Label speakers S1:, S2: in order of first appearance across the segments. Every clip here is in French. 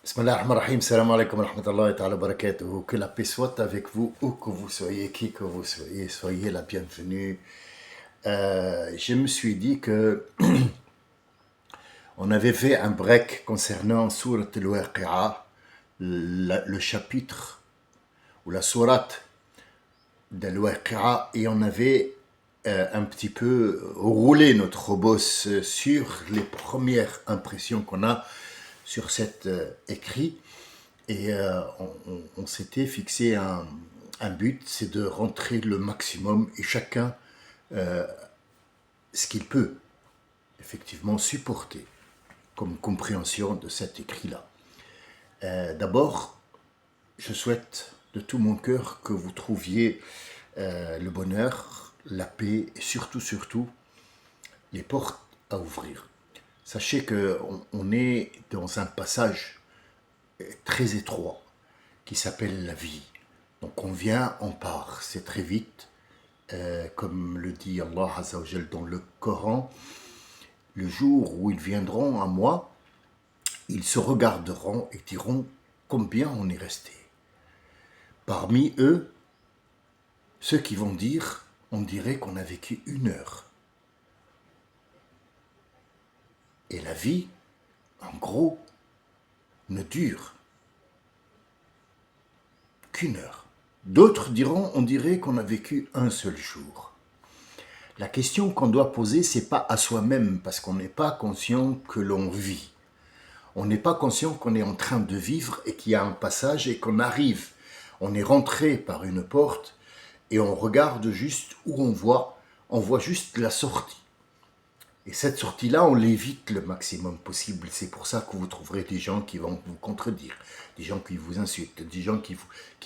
S1: Bismillah ar-Rahman ar-Rahim, salam alaikum wa rahmatullahi ta'ala wa barakatuhu. Que la paix soit avec vous, où que vous soyez, qui que vous soyez, soyez la bienvenue. Je me suis dit que on avait fait un break concernant Surat al-Waqi'a, le chapitre ou la sourate d'al-Waqi'a, et on avait un petit peu roulé notre boss sur les premières impressions qu'on a sur cet écrit. Et on s'était fixé un but, c'est de rentrer le maximum et chacun ce qu'il peut effectivement supporter comme compréhension de cet écrit-là. D'abord, je souhaite de tout mon cœur que vous trouviez le bonheur, la paix et surtout les portes à ouvrir. Sachez qu'on est dans un passage très étroit qui s'appelle la vie. Donc on vient, on part, c'est très vite. Comme le dit Allah Azza wa Jal dans le Coran, le jour où ils viendront à moi, ils se regarderont et diront combien on est resté. Parmi eux, ceux qui vont dire, on dirait qu'on a vécu 1 heure. Et la vie, en gros, ne dure qu'1 heure. D'autres diront, on dirait qu'on a vécu un seul jour. La question qu'on doit poser, c'est pas à soi-même, parce qu'on n'est pas conscient que l'on vit. On n'est pas conscient qu'on est en train de vivre et qu'il y a un passage et qu'on arrive. On est rentré par une porte et on regarde juste où on voit juste la sortie. Et cette sortie-là, on l'évite le maximum possible. C'est pour ça que vous trouverez des gens qui vont vous contredire, des gens qui vous insultent, des gens qui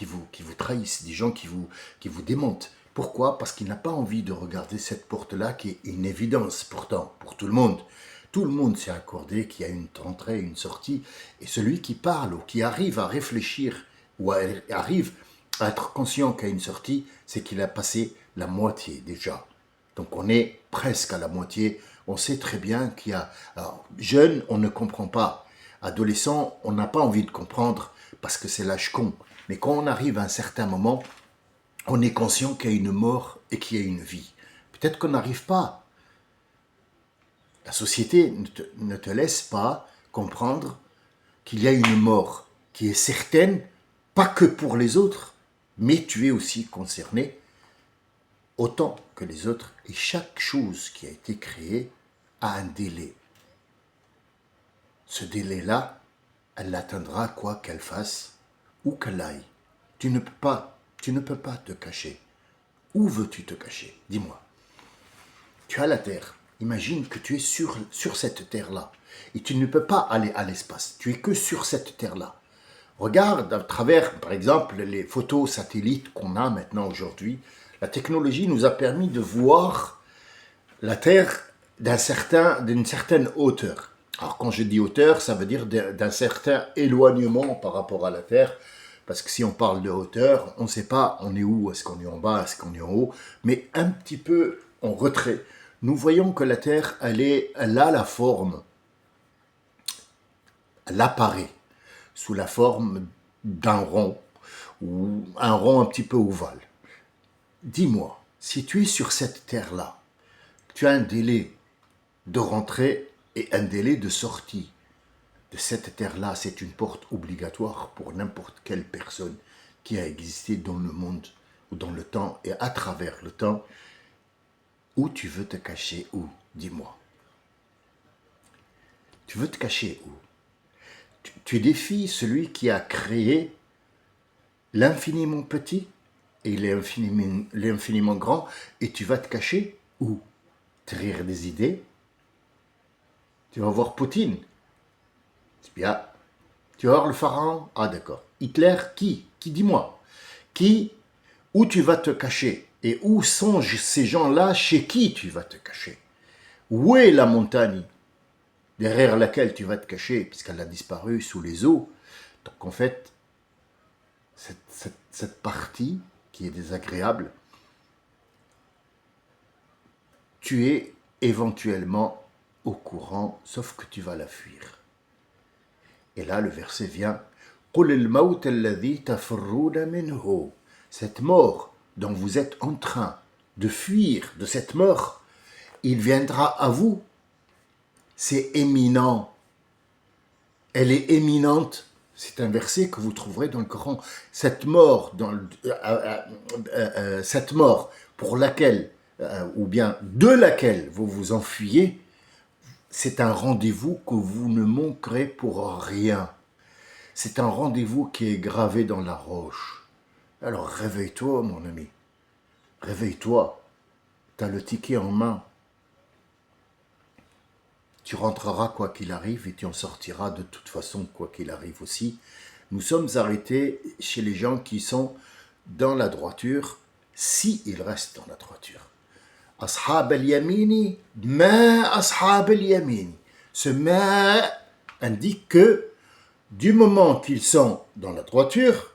S1: vous trahissent, des gens qui vous démentent. Pourquoi? Parce qu'il n'a pas envie de regarder cette porte-là qui est une évidence pourtant pour tout le monde. Tout le monde s'est accordé qu'il y a une entrée et une sortie. Et celui qui parle ou qui arrive à réfléchir ou arrive à être conscient qu'il y a une sortie, c'est qu'il a passé la moitié déjà. Donc on est presque à la moitié. On sait très bien qu'il y a... Alors, jeune, on ne comprend pas. Adolescent, on n'a pas envie de comprendre parce que c'est l'âge con. Mais quand on arrive à un certain moment, on est conscient qu'il y a une mort et qu'il y a une vie. Peut-être qu'on n'arrive pas. La société ne te laisse pas comprendre qu'il y a une mort qui est certaine, pas que pour les autres, mais tu es aussi concerné autant que les autres, et chaque chose qui a été créée a un délai. Ce délai-là, elle l'atteindra quoi qu'elle fasse ou qu'elle aille. Tu ne peux pas te cacher. Où veux-tu te cacher? Dis-moi. Tu as la Terre. Imagine que tu es sur cette Terre-là et tu ne peux pas aller à l'espace. Tu es que sur cette Terre-là. Regarde à travers, par exemple, les photos satellites qu'on a maintenant aujourd'hui. La technologie nous a permis de voir la Terre d'une certaine hauteur. Alors quand je dis hauteur, ça veut dire d'un certain éloignement par rapport à la Terre, parce que si on parle de hauteur, on ne sait pas on est où, est-ce qu'on est en bas, est-ce qu'on est en haut, mais un petit peu en retrait. Nous voyons que la Terre, elle a la forme, elle apparaît sous la forme d'un rond, ou un rond un petit peu ovale. Dis-moi, si tu es sur cette Terre-là, tu as un délai de rentrée et un délai de sortie de cette terre-là. C'est une porte obligatoire pour n'importe quelle personne qui a existé dans le monde ou dans le temps et à travers le temps. Où tu veux te cacher? Où? Dis-moi. Tu veux te cacher où? Tu défies celui qui a créé l'infiniment petit et l'infiniment grand, et tu vas te cacher où? Derrière des idées? Tu vas voir Poutine? C'est bien. Tu vas voir le pharaon? Ah d'accord. Hitler, qui? Dis-moi. Qui? Où tu vas te cacher? Et où sont ces gens-là chez qui tu vas te cacher? Où est la montagne derrière laquelle tu vas te cacher, puisqu'elle a disparu sous les eaux? Donc en fait, cette partie qui est désagréable, tu es éventuellement au courant, sauf que tu vas la fuir. Et là, le verset vient. قُلِ الْمَوْتَ الَّذِي تَفِرُّونَ مِنْهُ. Cette mort dont vous êtes en train de fuir, de cette mort, il viendra à vous. C'est éminent. Elle est éminente. C'est un verset que vous trouverez dans le Coran. Cette mort, cette mort pour laquelle, ou bien de laquelle vous vous enfuyez, c'est un rendez-vous que vous ne manquerez pour rien. C'est un rendez-vous qui est gravé dans la roche. Alors réveille-toi, mon ami. Réveille-toi. Tu as le ticket en main. Tu rentreras quoi qu'il arrive et tu en sortiras de toute façon quoi qu'il arrive aussi. Nous sommes arrêtés chez les gens qui sont dans la droiture, s'ils restent dans la droiture. Ashab al-Yamini, ma ashab al-Yamini. Ce ma indique que du moment qu'ils sont dans la droiture,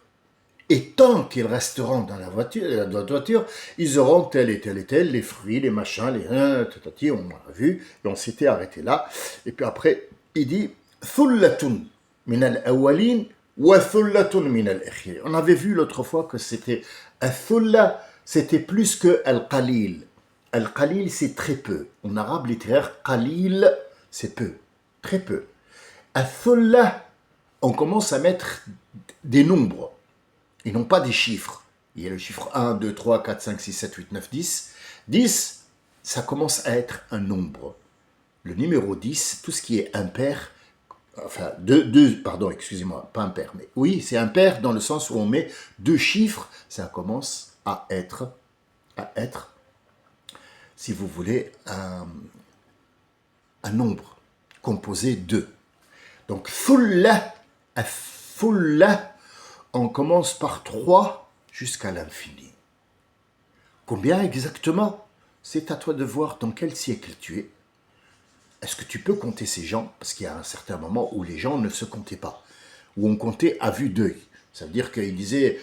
S1: et tant qu'ils resteront dans la voiture, ils auront tel et tel et tel, les fruits, les machins, les tatati, on a vu, et on s'était arrêté là. Et puis après, il dit Thullatun min al-awwalin wa thullatun min al-akhirin. On avait vu l'autre fois que c'était al-thulla, c'était plus que al-qalil. Al-qalil, c'est très peu. En arabe littéraire, qalil, c'est peu, très peu. Al-thulla, on commence à mettre des nombres. Et non pas des chiffres. Il y a le chiffre 1, 2, 3, 4, 5, 6, 7, 8, 9, 10. 10, ça commence à être un nombre. Le numéro 10, tout ce qui est impair, enfin, pardon, excusez-moi, pas impair, mais oui, c'est impair dans le sens où on met deux chiffres, ça commence à être, si vous voulez, un nombre composé de. Donc, thulla, on commence par 3 jusqu'à l'infini. Combien exactement? C'est à toi de voir dans quel siècle tu es. Est-ce que tu peux compter ces gens? Parce qu'il y a un certain moment où les gens ne se comptaient pas, où on comptait à vue d'œil. Ça veut dire qu'ils disaient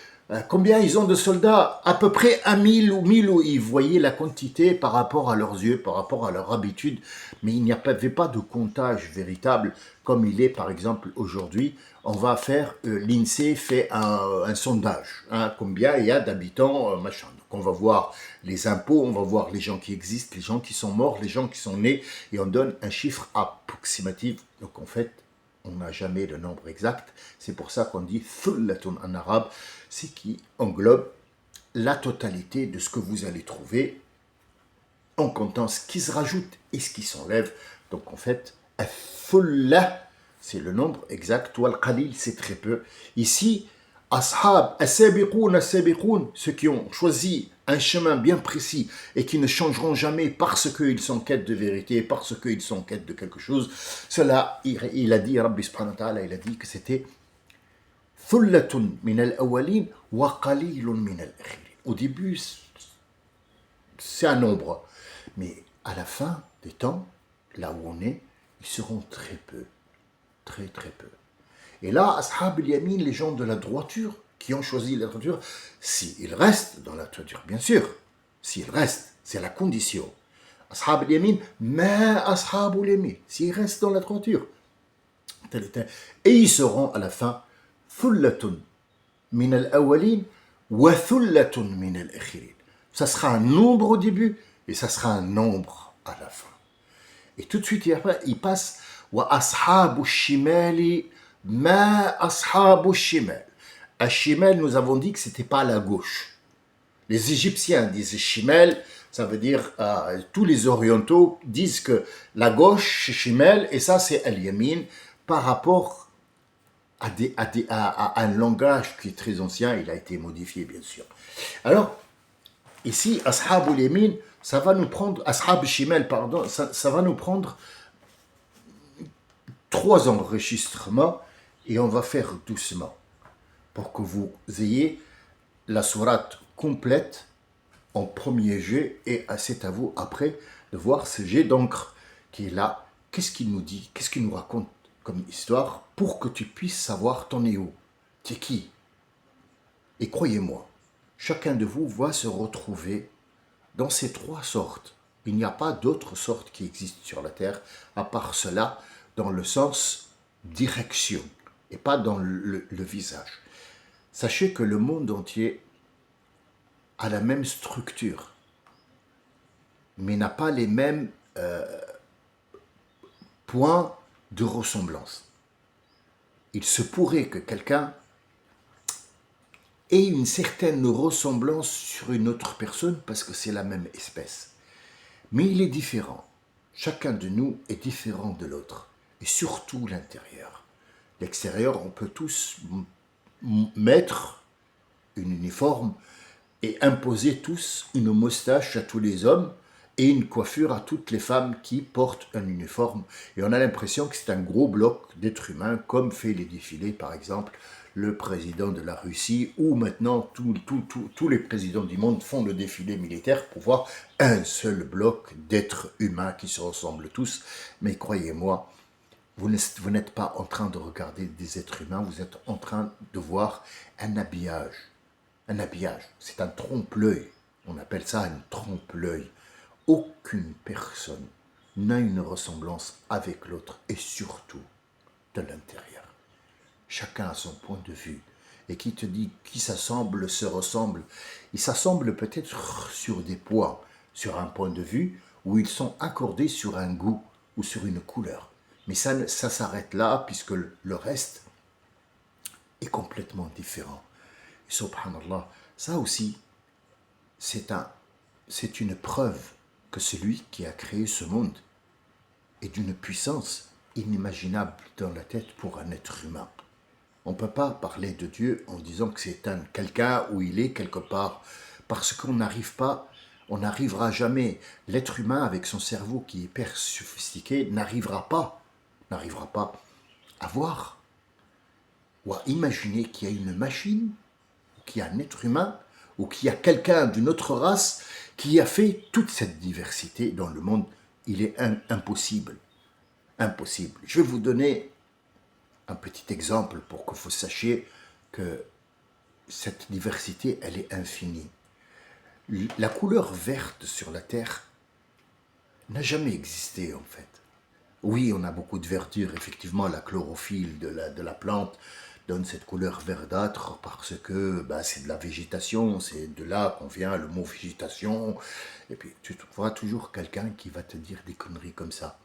S1: combien ils ont de soldats? À peu près 1000 ou 1000, où ils voyaient la quantité par rapport à leurs yeux, par rapport à leur habitude, mais il n'y avait pas de comptage véritable comme il est par exemple aujourd'hui. On va faire, l'INSEE fait un sondage, combien il y a d'habitants, machin. Donc on va voir les impôts, on va voir les gens qui existent, les gens qui sont morts, les gens qui sont nés, et on donne un chiffre approximatif. Donc en fait, on n'a jamais le nombre exact. C'est pour ça qu'on dit thullatun en arabe, c'est qui englobe la totalité de ce que vous allez trouver en comptant ce qui se rajoute et ce qui s'enlève. Donc en fait, thulla, c'est le nombre exact, ou al-qalil, c'est très peu. Ici, ashab, as-sabiqoun, ceux qui ont choisi un chemin bien précis et qui ne changeront jamais parce qu'ils sont en quête de vérité, parce qu'ils sont en quête de quelque chose. Cela, il a dit, Rabbi subhanahu wa ta'ala, il a dit que c'était thullatun min al-awwalin wa qalilun min al-akhirin. Au début, c'est un nombre, mais à la fin des temps, là où on est, ils seront très peu, très très peu. Et là, ashab al-yamin, les gens de la droiture, qui ont choisi la droiture, s'ils restent dans la droiture, bien sûr, s'ils restent, c'est la condition. Ashab al-yamin, ma ashab al-yamin, s'ils restent dans la droiture. Et ils seront à la fin, thullatun min al-awwalin wa thullatun min al-akhirin. Ça sera un nombre au début et ça sera un nombre à la fin. Et tout de suite, il passe wa ashabu shimali ma ashabu shimal. À shimal, nous avons dit que c'était pas à la gauche. Les Égyptiens disent shimal, ça veut dire tous les orientaux disent que la gauche c'est shimal et ça c'est al-yamin par rapport à un langage qui est très ancien, il a été modifié bien sûr. Alors, ici, ashab al-yamin, ça va nous prendre, ashab shimal, pardon, ça va nous prendre 3 enregistrements et on va faire doucement pour que vous ayez la sourate complète en premier jet et c'est à vous après de voir ce jet d'encre qui est là. Qu'est-ce qu'il nous dit? Qu'est-ce qu'il nous raconte comme histoire pour que tu puisses savoir ton est où? T'es qui? Et croyez-moi, chacun de vous va se retrouver dans ces 3 sortes. Il n'y a pas d'autres sortes qui existent sur la terre à part cela dans le sens direction. et pas dans le visage. Sachez que le monde entier a la même structure, mais n'a pas les mêmes points de ressemblance. Il se pourrait que quelqu'un ait une certaine ressemblance sur une autre personne parce que c'est la même espèce. Mais il est différent. Chacun de nous est différent de l'autre. Et surtout l'intérieur. L'extérieur, on peut tous mettre une uniforme et imposer tous une moustache à tous les hommes et une coiffure à toutes les femmes qui portent un uniforme. Et on a l'impression que c'est un gros bloc d'êtres humains, comme fait les défilés, par exemple, le président de la Russie, ou maintenant tous les présidents du monde font le défilé militaire pour voir un seul bloc d'êtres humains qui se ressemblent tous. Mais croyez-moi, vous n'êtes pas en train de regarder des êtres humains, vous êtes en train de voir un habillage. Un habillage, c'est un trompe-l'œil. On appelle ça un trompe-l'œil. Aucune personne n'a une ressemblance avec l'autre, et surtout de l'intérieur. Chacun a son point de vue. Et qui te dit qui s'assemble se ressemble, ils s'assemblent peut-être sur des points, sur un point de vue, où ils sont accordés sur un goût ou sur une couleur. Mais ça s'arrête là, puisque le reste est complètement différent. Et subhanallah, ça aussi, c'est une preuve que celui qui a créé ce monde est d'une puissance inimaginable dans la tête pour un être humain. On ne peut pas parler de Dieu en disant que c'est un quelqu'un où il est quelque part, parce qu'on on n'arrivera jamais. L'être humain avec son cerveau qui est hyper sophistiqué n'arrivera pas à voir ou à imaginer qu'il y a une machine, qu'il y a un être humain, ou qu'il y a quelqu'un d'une autre race qui a fait toute cette diversité dans le monde. Il est impossible. Impossible. Je vais vous donner un petit exemple pour que vous sachiez que cette diversité, elle est infinie. La couleur verte sur la Terre n'a jamais existé en fait. Oui, on a beaucoup de verdure, effectivement, la chlorophylle de la plante donne cette couleur verdâtre parce que c'est de la végétation, c'est de là qu'on vient le mot végétation. Et puis tu trouveras toujours quelqu'un qui va te dire des conneries comme ça.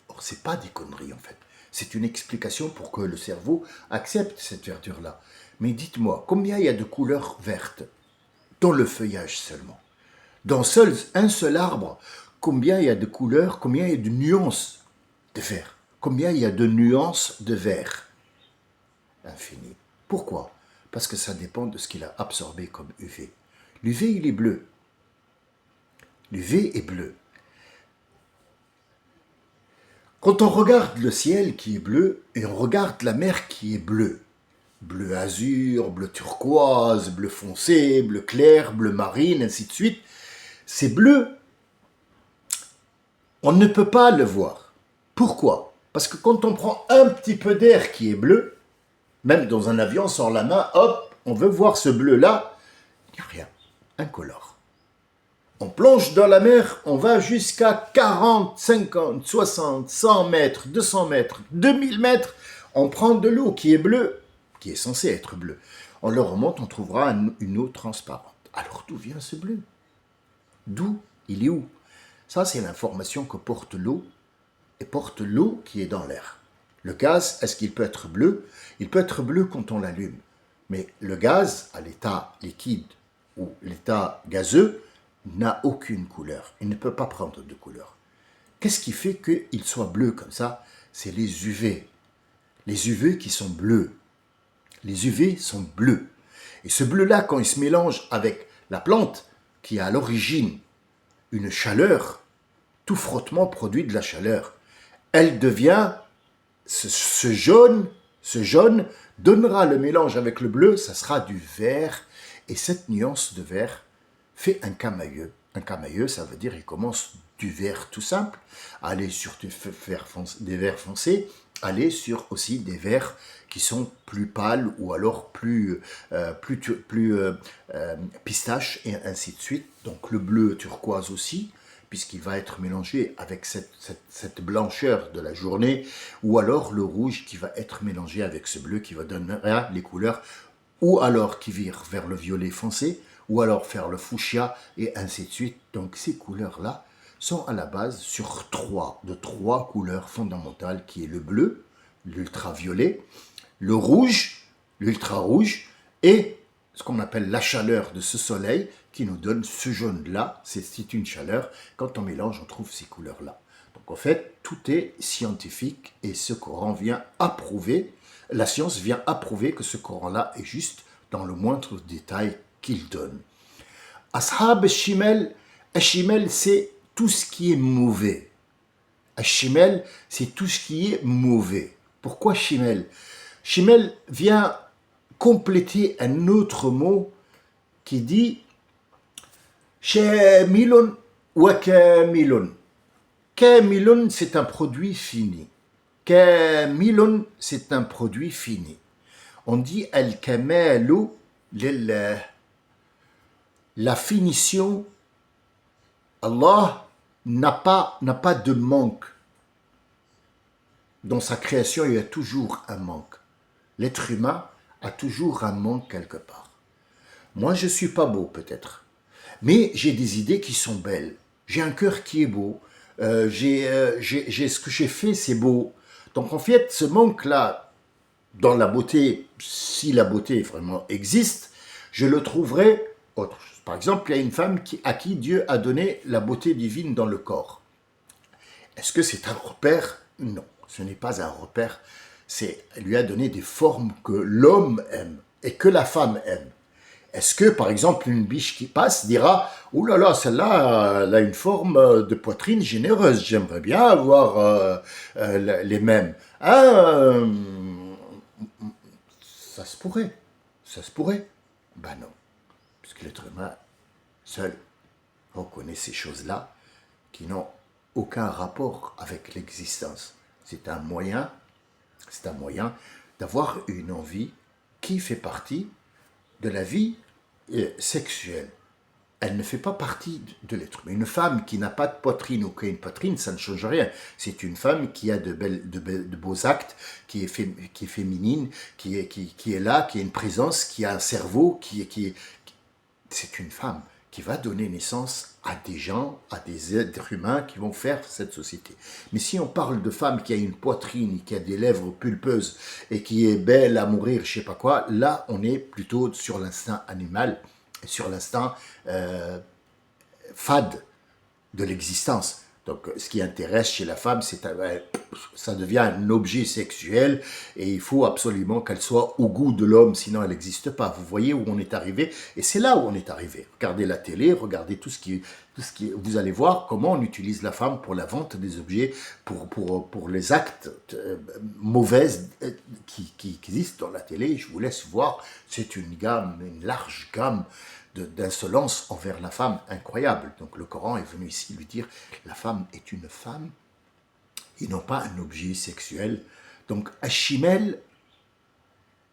S1: Or, c'est pas des conneries en fait. C'est une explication pour que le cerveau accepte cette verdure-là. Mais dites-moi, combien il y a de couleurs vertes dans le feuillage seulement? Dans un seul arbre, combien il y a de couleurs, combien il y a de nuances de vert? Combien il y a de nuances de vert? Infini. Pourquoi? Parce que ça dépend de ce qu'il a absorbé comme UV. L'UV, il est bleu. L'UV est bleu. Quand on regarde le ciel qui est bleu et on regarde la mer qui est bleue, bleu azur, bleu turquoise, bleu foncé, bleu clair, bleu marine, ainsi de suite, c'est bleu. On ne peut pas le voir. Pourquoi? Parce que quand on prend un petit peu d'air qui est bleu, même dans un avion, sans la main, hop, on veut voir ce bleu-là, il n'y a rien, incolore. On plonge dans la mer, on va jusqu'à 40, 50, 60, 100 mètres, 200 mètres, 2000 mètres, on prend de l'eau qui est bleue, qui est censée être bleue. On le remonte, on trouvera une eau transparente. Alors d'où vient ce bleu? D'où? Il est où? Ça, c'est l'information que porte l'eau, et porte l'eau qui est dans l'air. Le gaz, est-ce qu'il peut être bleu? Il peut être bleu quand on l'allume. Mais le gaz, à l'état liquide ou l'état gazeux, n'a aucune couleur. Il ne peut pas prendre de couleur. Qu'est-ce qui fait qu'il soit bleu comme ça? C'est les UV. Les UV qui sont bleus. Les UV sont bleus. Et ce bleu-là, quand il se mélange avec la plante, qui a à l'origine une chaleur, tout frottement produit de la chaleur. Elle devient, ce jaune donnera le mélange avec le bleu, ça sera du vert. Et cette nuance de vert fait un camailleux. Un camailleux, ça veut dire il commence du vert tout simple, aller sur des verts foncés, aller sur aussi des verts qui sont plus pâles ou alors plus pistache et ainsi de suite. Donc le bleu turquoise aussi, puisqu'il va être mélangé avec cette blancheur de la journée, ou alors le rouge qui va être mélangé avec ce bleu qui va donner les couleurs, ou alors qui vire vers le violet foncé, ou alors faire le fuchsia, et ainsi de suite. Donc ces couleurs-là sont à la base sur trois couleurs fondamentales, qui est le bleu, l'ultraviolet, le rouge, l'ultra-rouge, et ce qu'on appelle la chaleur de ce soleil qui nous donne ce jaune-là. C'est une chaleur. Quand on mélange, on trouve ces couleurs-là. Donc en fait, tout est scientifique et ce Coran vient approuver, la science vient approuver que ce Coran-là est juste dans le moindre détail qu'il donne. Ashab al-Shimel, c'est tout ce qui est mauvais. Al-Shimel, c'est tout ce qui est mauvais. Pourquoi Shimel? Shimel vient compléter un autre mot qui dit Shamilun wa kamilun. Kamilun, c'est un produit fini. Kamilun, c'est un produit fini. On dit al-kamalu lillah. La finition, Allah n'a pas de manque. Dans sa création, il y a toujours un manque. L'être humain a toujours un manque quelque part. Moi, je ne suis pas beau peut-être, mais j'ai des idées qui sont belles. J'ai un cœur qui est beau. Ce que j'ai fait, c'est beau. Donc en fait, ce manque-là, dans la beauté, si la beauté vraiment existe, je le trouverai autre chose. Par exemple, il y a une femme à qui Dieu a donné la beauté divine dans le corps. Est-ce que c'est un repère? Non, ce n'est pas un repère. Elle lui a donné des formes que l'homme aime et que la femme aime. Est-ce que, par exemple, une biche qui passe dira « Ouh là là, celle-là, elle a une forme de poitrine généreuse, j'aimerais bien avoir les mêmes. » Ça se pourrait. Ben non, puisque l'être humain seul reconnaît ces choses-là qui n'ont aucun rapport avec l'existence. C'est un moyen d'avoir une envie qui fait partie de la vie sexuelle. Elle ne fait pas partie de l'être humain. Une femme qui n'a pas de poitrine ou qui a une poitrine, ça ne change rien. C'est une femme qui a de beaux actes, qui est féminine, qui est là, qui a une présence, qui a un cerveau, c'est une femme qui va donner naissance à des gens, à des êtres humains qui vont faire cette société. Mais si on parle de femme qui a une poitrine, qui a des lèvres pulpeuses et qui est belle à mourir, je sais pas quoi, là on est plutôt sur l'instinct animal, sur l'instinct fade de l'existence. Donc, ce qui intéresse chez la femme, ça devient un objet sexuel et il faut absolument qu'elle soit au goût de l'homme, sinon elle n'existe pas. Vous voyez où on est arrivé? Et c'est là où on est arrivé. Regardez la télé, regardez tout ce qui vous allez voir comment on utilise la femme pour la vente des objets, pour les actes mauvais qui existent dans la télé. Je vous laisse voir, c'est une large gamme d'insolence envers la femme incroyable. Donc le Coran est venu ici lui dire la femme est une femme et non pas un objet sexuel. Donc Ashimel,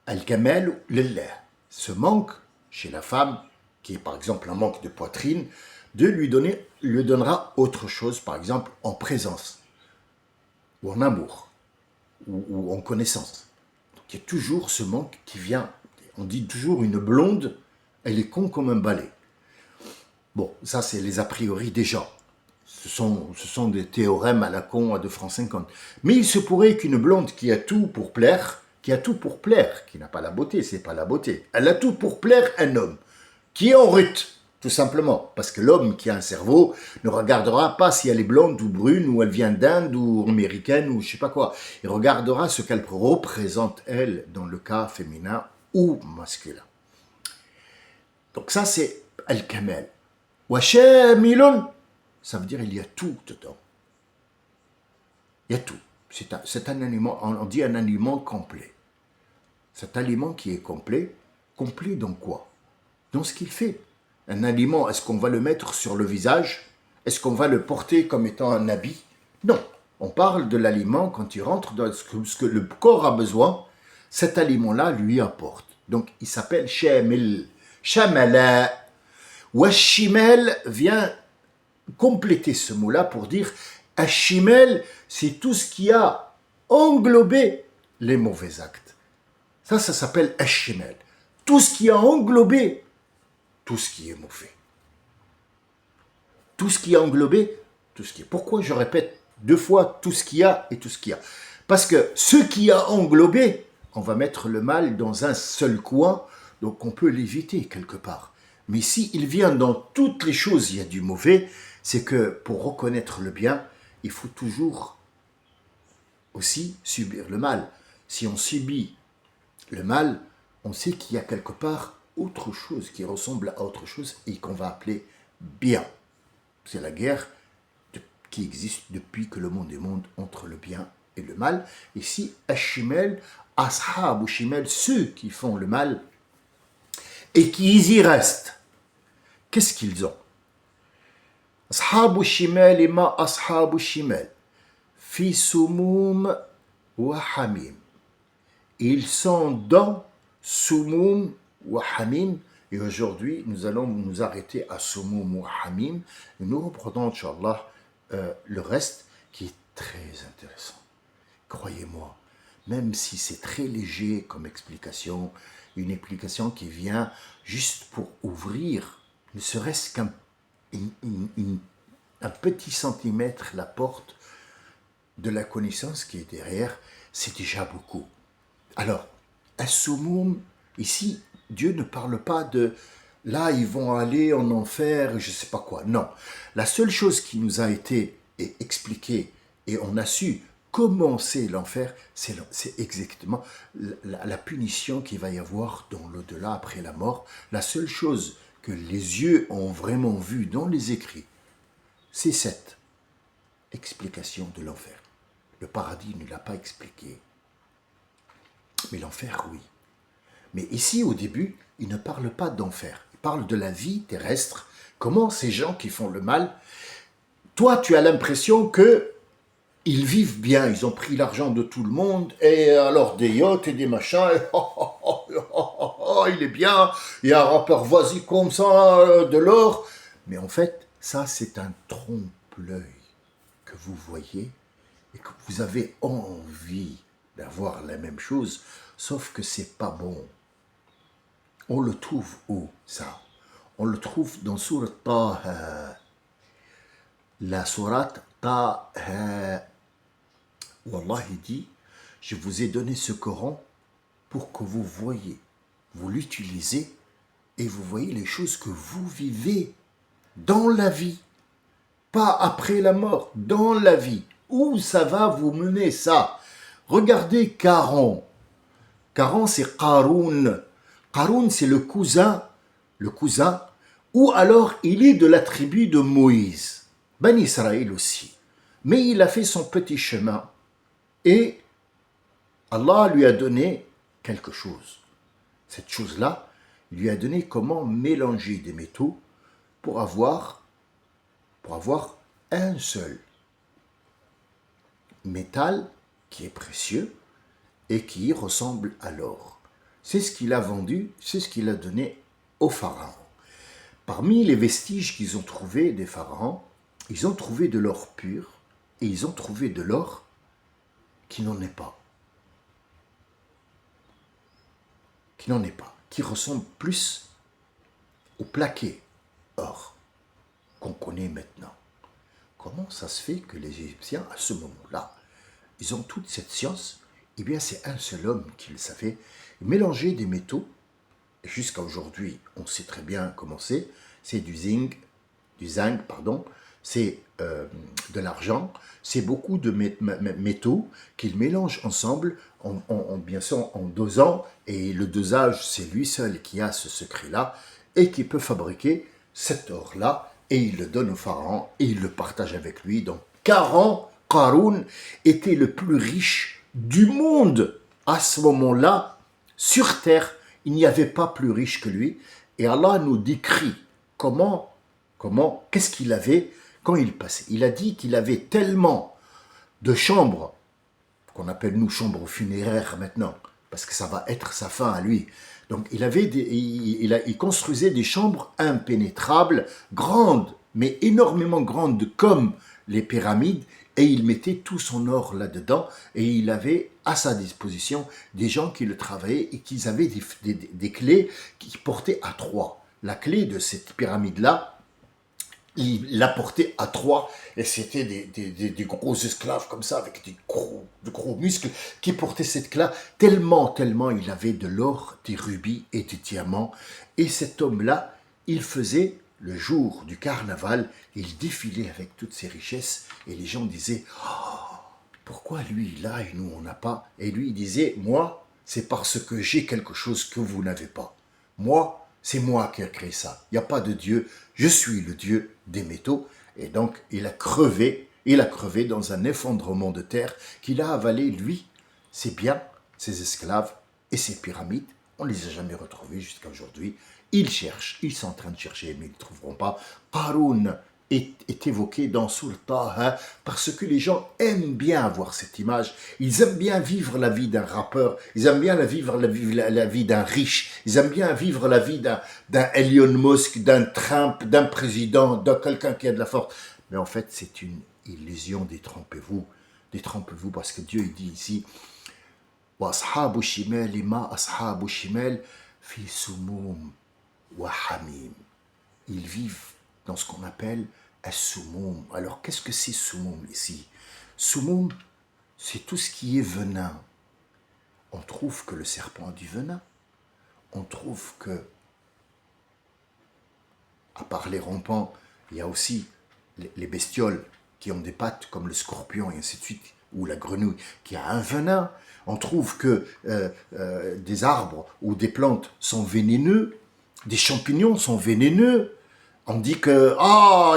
S1: Al-Kamel, Lillah. Ce manque chez la femme, qui est par exemple un manque de poitrine, Dieu lui donnera autre chose, par exemple en présence, ou en amour, ou en connaissance. Donc il y a toujours ce manque qui vient. On dit toujours une blonde, elle est con comme un balai. Bon, ça c'est les a priori des gens. Ce sont des théorèmes à la con à 2 francs 50. Mais il se pourrait qu'une blonde qui a tout pour plaire, qui n'a pas la beauté, c'est pas la beauté. Elle a tout pour plaire un homme, qui est en rut, tout simplement. Parce que l'homme qui a un cerveau ne regardera pas si elle est blonde ou brune, ou elle vient d'Inde, ou américaine, ou je sais pas quoi. Il regardera ce qu'elle représente, elle, dans le cas féminin ou masculin. Donc ça, c'est Al-Kamel. Wa Shamilun, ça veut dire il y a tout dedans. Il y a tout. C'est un aliment, on dit un aliment complet. Cet aliment qui est complet dans quoi? Dans ce qu'il fait. Un aliment, est-ce qu'on va le mettre sur le visage? Est-ce qu'on va le porter comme étant un habit? Non. On parle de l'aliment quand il rentre dans ce que le corps a besoin, cet aliment-là lui apporte. Donc il s'appelle Shamil. Shamala. Washimel vient compléter ce mot-là pour dire Ashimel, c'est tout ce qui a englobé les mauvais actes. Ça s'appelle Ashimel. Tout ce qui a englobé tout ce qui est mauvais. Tout ce qui a englobé tout ce qui est. Pourquoi je répète 2 fois tout ce qu'il y a et tout ce qu'il y a? Parce que ce qui a englobé, on va mettre le mal dans un seul coin, donc on peut l'éviter quelque part. Mais s'il vient dans toutes les choses, il y a du mauvais, c'est que pour reconnaître le bien, il faut toujours aussi subir le mal. Si on subit le mal, on sait qu'il y a quelque part autre chose qui ressemble à autre chose et qu'on va appeler bien. C'est la guerre qui existe depuis que le monde est monde entre le bien et le mal. Ici, Ashimel, Ashab ou Shimel, ceux qui font le mal et qui y restent, qu'est-ce qu'ils ont? Ashab ou Shimel et ma Ashab ou Shimel, fi sumum wa hamim. Ils sont dans sumum wa hamim. Et aujourd'hui, nous allons nous arrêter à sumum wa hamim. Et nous reprenons, Inch'Allah, le reste qui est très intéressant. Croyez-moi, même si c'est très léger comme explication, une explication qui vient juste pour ouvrir, ne serait-ce qu'un petit centimètre la porte de la connaissance qui est derrière, c'est déjà beaucoup. Alors, as-sumum, ici, Dieu ne parle pas de là, ils vont aller en enfer, je ne sais pas quoi. Non. La seule chose qui nous a été expliquée et on a su comment c'est l'enfer, c'est exactement la punition qu'il va y avoir dans l'au-delà après la mort. La seule chose que les yeux ont vraiment vue dans les écrits, c'est cette explication de l'enfer. Le paradis ne l'a pas expliqué. Mais l'enfer, oui. Mais ici, au début, il ne parle pas d'enfer. Il parle de la vie terrestre. Comment ces gens qui font le mal, toi, tu as l'impression que ils vivent bien. Ils ont pris l'argent de tout le monde, et alors des yachts et des machins. Et, il est bien. Il y a un rappeur, vas-y comme ça, de l'or. Mais en fait, ça, c'est un trompe-l'œil que vous voyez et que vous avez envie d'avoir la même chose, sauf que c'est pas bon. On le trouve où, ça? On le trouve dans Surat Taha. La Surat Taha. Où Allah dit, je vous ai donné ce Coran pour que vous voyez, vous l'utilisez et vous voyez les choses que vous vivez dans la vie. Pas après la mort, dans la vie. Où ça va vous mener, ça? Regardez Caron. Caron, c'est Qaroun. Qaroun, c'est le cousin, ou alors il est de la tribu de Moïse, Ben Israël aussi. Mais il a fait son petit chemin et Allah lui a donné quelque chose. Cette chose-là, il lui a donné comment mélanger des métaux pour avoir un seul métal qui est précieux et qui ressemble à l'or. C'est ce qu'il a vendu, c'est ce qu'il a donné aux pharaons. Parmi les vestiges qu'ils ont trouvés des pharaons, ils ont trouvé de l'or pur et ils ont trouvé de l'or qui n'en est pas. Qui ressemble plus au plaqué or qu'on connaît maintenant. Comment ça se fait que les Égyptiens, à ce moment-là, ils ont toute cette science? Eh bien, c'est un seul homme qui le savait. Mélanger des métaux, et jusqu'à aujourd'hui, on sait très bien comment c'est du zinc, c'est de l'argent, c'est beaucoup de métaux qu'ils mélangent ensemble, bien sûr en dosant, et le dosage, c'est lui seul qui a ce secret-là, et qui peut fabriquer cet or-là, et il le donne au pharaon, et il le partage avec lui. Donc, Qaroun était le plus riche du monde. À ce moment-là, sur terre, il n'y avait pas plus riche que lui. Et Allah nous décrit qu'est-ce qu'il avait quand il passait. Il a dit qu'il avait tellement de chambres, qu'on appelle nous chambres funéraires maintenant, parce que ça va être sa fin à lui. Donc il construisait des chambres impénétrables, grandes, mais énormément grande comme les pyramides, et il mettait tout son or là-dedans, et il avait à sa disposition des gens qui le travaillaient et qui avaient des clés qui portaient à trois. La clé de cette pyramide-là, il la portait à trois, et c'était des gros esclaves comme ça, avec de gros muscles, qui portaient cette clé, tellement il avait de l'or, des rubis et des diamants. Et cet homme-là, il faisait, le jour du carnaval, il défilait avec toutes ses richesses, et les gens disaient, pourquoi lui il a et nous on n'a pas? Et lui il disait, moi, c'est parce que j'ai quelque chose que vous n'avez pas. Moi, c'est moi qui ai créé ça. Il n'y a pas de Dieu, je suis le Dieu des métaux. Et donc il a crevé dans un effondrement de terre qu'il a avalé, lui, ses biens, ses esclaves et ses pyramides. On ne les a jamais retrouvés jusqu'à aujourd'hui. Ils cherchent, ils sont en train de chercher, mais ils ne trouveront pas. Qarun est évoqué dans Sourate Taha parce que les gens aiment bien avoir cette image. Ils aiment bien vivre la vie d'un rappeur, ils aiment bien vivre la vie d'un riche, ils aiment bien vivre la vie d'un Elon Musk, d'un Trump, d'un président, de quelqu'un qui a de la force. Mais en fait, c'est une illusion, détrompez-vous. Détrompez-vous parce que Dieu il dit ici wa ashabu shimal ma ashabu shimal fi sumum wa hamim. Ils vivent dans ce qu'on appelle un soumoum. Alors, qu'est-ce que c'est soumoum ici? Soumoum, c'est tout ce qui est venin. On trouve que le serpent a du venin. On trouve que, à part les rampants, il y a aussi les bestioles qui ont des pattes, comme le scorpion et ainsi de suite, ou la grenouille qui a un venin. On trouve que des arbres ou des plantes sont vénéneux, des champignons sont vénéneux. On dit que,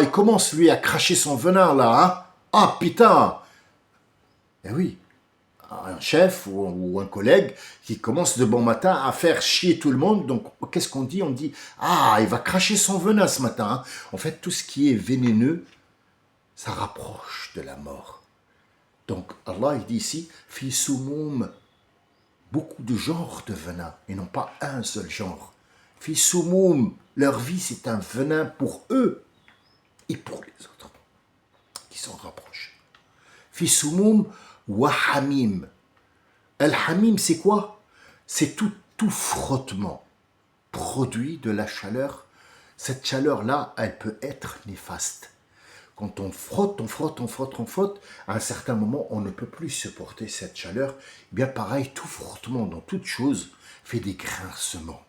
S1: il commence lui à cracher son venin là, hein. Ah putain. Eh oui, un chef ou un collègue qui commence de bon matin à faire chier tout le monde. Donc, qu'est-ce qu'on dit? On dit, il va cracher son venin ce matin, hein. En fait, tout ce qui est vénéneux, ça rapproche de la mort. Donc, Allah, il dit ici, fi soumoum, beaucoup de genres de venin, et non pas un seul genre. Fi soumoum, leur vie, c'est un venin pour eux et pour les autres qui s'en rapprochent. Fi soumoum wa hamim. Al-hamim, c'est quoi? C'est tout frottement produit de la chaleur. Cette chaleur-là, elle peut être néfaste. Quand on frotte, à un certain moment, on ne peut plus supporter cette chaleur. Bien pareil, tout frottement dans toute chose fait des grincements,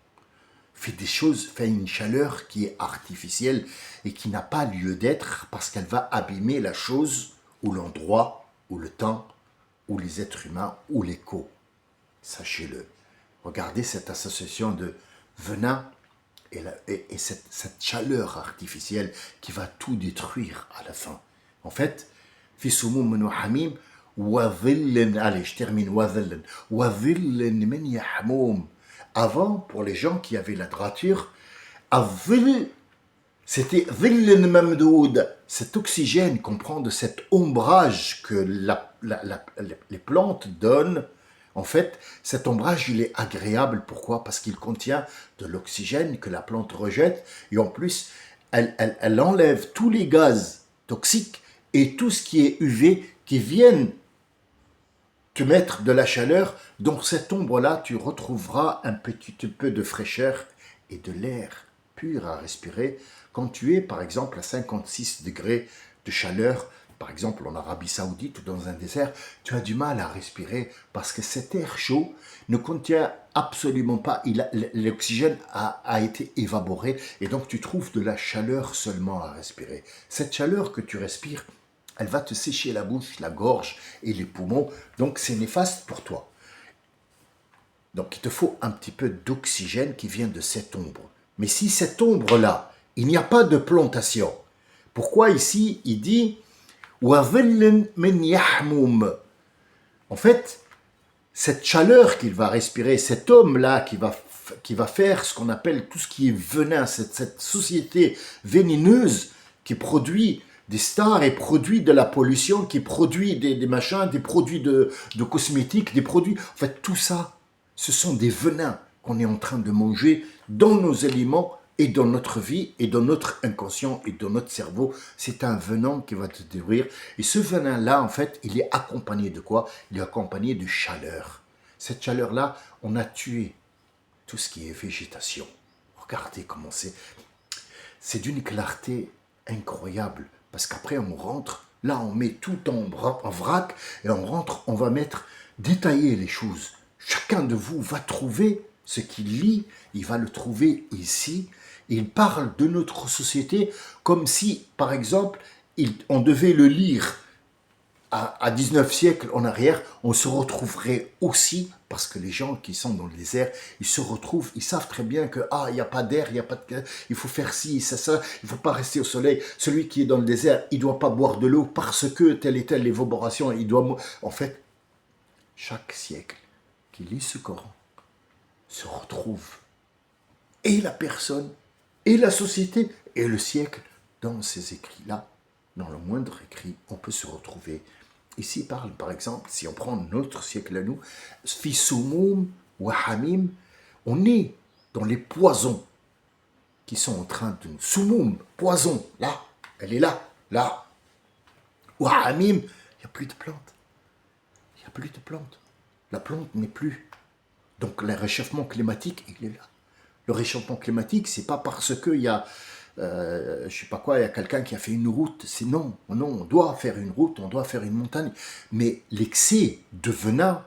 S1: fait une chaleur qui est artificielle et qui n'a pas lieu d'être parce qu'elle va abîmer la chose ou l'endroit ou le temps ou les êtres humains ou l'écho. Sachez-le. Regardez cette association de venin et cette chaleur artificielle qui va tout détruire à la fin. En fait, fi sumum wa hamim wa dhillin, allez, je termine, wa dhillin min yahmoum. Avant, pour les gens qui avaient la droiture, avil, c'était dhillin mamdoud. Cet oxygène qu'on prend de cet ombrage que les plantes donnent. En fait, cet ombrage, il est agréable. Pourquoi? Parce qu'il contient de l'oxygène que la plante rejette. Et en plus, elle enlève tous les gaz toxiques et tout ce qui est UV qui viennent te mettre de la chaleur. Dans cette ombre-là, tu retrouveras un petit peu de fraîcheur et de l'air pur à respirer. Quand tu es, par exemple, à 56 degrés de chaleur, par exemple en Arabie Saoudite ou dans un désert, tu as du mal à respirer parce que cet air chaud ne contient absolument pas, l'oxygène a été évaporé et donc tu trouves de la chaleur seulement à respirer. Cette chaleur que tu respires, elle va te sécher la bouche, la gorge et les poumons, donc c'est néfaste pour toi. Donc il te faut un petit peu d'oxygène qui vient de cette ombre. Mais si cette ombre-là, il n'y a pas de plantation, pourquoi ici il dit en fait, cette chaleur qu'il va respirer, cet homme-là qui va faire ce qu'on appelle tout ce qui est venin, cette société vénéneuse qui produit des stars et produit de la pollution, qui produit des machins, des produits de cosmétiques, des produits... En fait, tout ça, ce sont des venins qu'on est en train de manger dans nos aliments et dans notre vie, et dans notre inconscient, et dans notre cerveau. C'est un venin qui va te détruire. Et ce venin-là, en fait, il est accompagné de quoi? Il est accompagné de chaleur. Cette chaleur-là, on a tué tout ce qui est végétation. Regardez comment c'est. C'est d'une clarté incroyable. Parce qu'après, on rentre, là, on met tout en vrac, et on rentre, on va détailler les choses. Chacun de vous va trouver ce qu'il lit, il va le trouver ici. Il parle de notre société comme si, par exemple, on devait le lire à 19 siècles en arrière, on se retrouverait aussi, parce que les gens qui sont dans le désert, ils se retrouvent, ils savent très bien que, il n'y a pas d'air, il n'y a pas de... Il faut faire ci, ça, il ne faut pas rester au soleil. Celui qui est dans le désert, il ne doit pas boire de l'eau parce que telle et telle évaporation, il doit... En fait, chaque siècle qui lit ce Coran se retrouve, et la personne, et la société, et le siècle, dans ces écrits-là, dans le moindre écrit, on peut se retrouver. Ici, parle, par exemple, si on prend notre siècle à nous, fi soumoum wa hamim, on est dans les poisons qui sont en train de nous... Soumoum, poison, là, elle est là, là. Wa hamim, il n'y a plus de plantes. Il n'y a plus de plantes. La plante n'est plus. Donc, le réchauffement climatique, il est là. Le réchauffement climatique, c'est pas parce qu'il y a... je sais pas quoi, il y a quelqu'un qui a fait une route, c'est non, on doit faire une route, on doit faire une montagne, mais l'excès de venin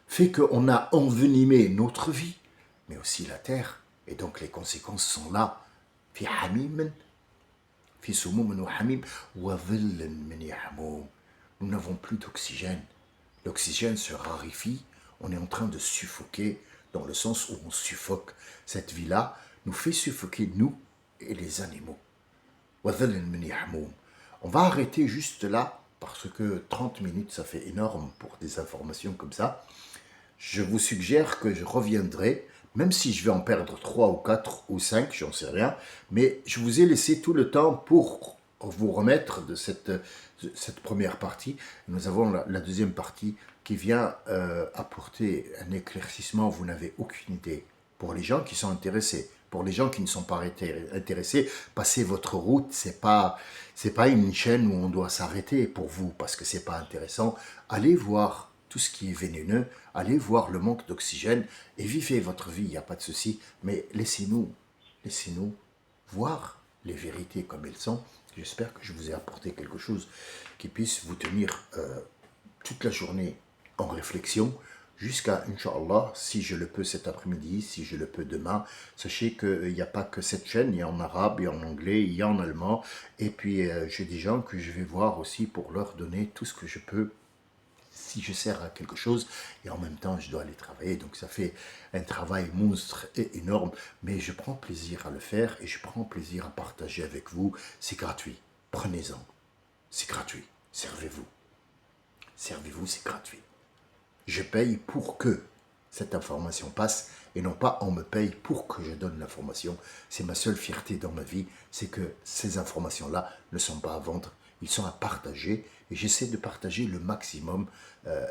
S1: fait qu'on a envenimé notre vie, mais aussi la terre, et donc les conséquences sont là. Fi hamim, fi sumum wa hamim, wa dhillan min yahmum. Nous n'avons plus d'oxygène. L'oxygène se raréfie, on est en train de suffoquer, dans le sens où on suffoque. Cette vie-là nous fait suffoquer, nous, et les animaux. On va arrêter juste là, parce que 30 minutes, ça fait énorme pour des informations comme ça. Je vous suggère que je reviendrai, même si je vais en perdre 3 ou 4 ou 5, j'en sais rien, mais je vous ai laissé tout le temps pour vous remettre de cette première partie. Nous avons la deuxième partie qui vient apporter un éclaircissement, vous n'avez aucune idée, pour les gens qui sont intéressés. Pour les gens qui ne sont pas intéressés, passez votre route, c'est pas une chaîne où on doit s'arrêter pour vous, parce que c'est pas intéressant. Allez voir tout ce qui est vénéneux, allez voir le manque d'oxygène, et vivez votre vie, il n'y a pas de souci, mais laissez-nous voir les vérités comme elles sont. J'espère que je vous ai apporté quelque chose qui puisse vous tenir toute la journée en réflexion, jusqu'à, Inch'Allah, si je le peux cet après-midi, si je le peux demain. Sachez qu'il n'y a pas que cette chaîne, il y a en arabe, il y a en anglais, il y a en allemand, et puis j'ai des gens que je vais voir aussi pour leur donner tout ce que je peux, si je sers à quelque chose, et en même temps je dois aller travailler, donc ça fait un travail monstre et énorme, mais je prends plaisir à le faire, et je prends plaisir à partager avec vous. C'est gratuit, prenez-en, c'est gratuit, servez-vous, c'est gratuit. Je paye pour que cette information passe, et non pas on me paye pour que je donne l'information. C'est ma seule fierté dans ma vie, c'est que ces informations-là ne sont pas à vendre, ils sont à partager, et j'essaie de partager le maximum,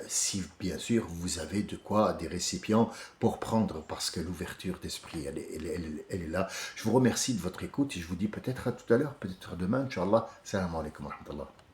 S1: si bien sûr vous avez de quoi, des récipients pour prendre, parce que l'ouverture d'esprit, elle est là. Je vous remercie de votre écoute, et je vous dis peut-être à tout à l'heure, peut-être demain, Inch'Allah. Salam alaikum wa rahmatullah.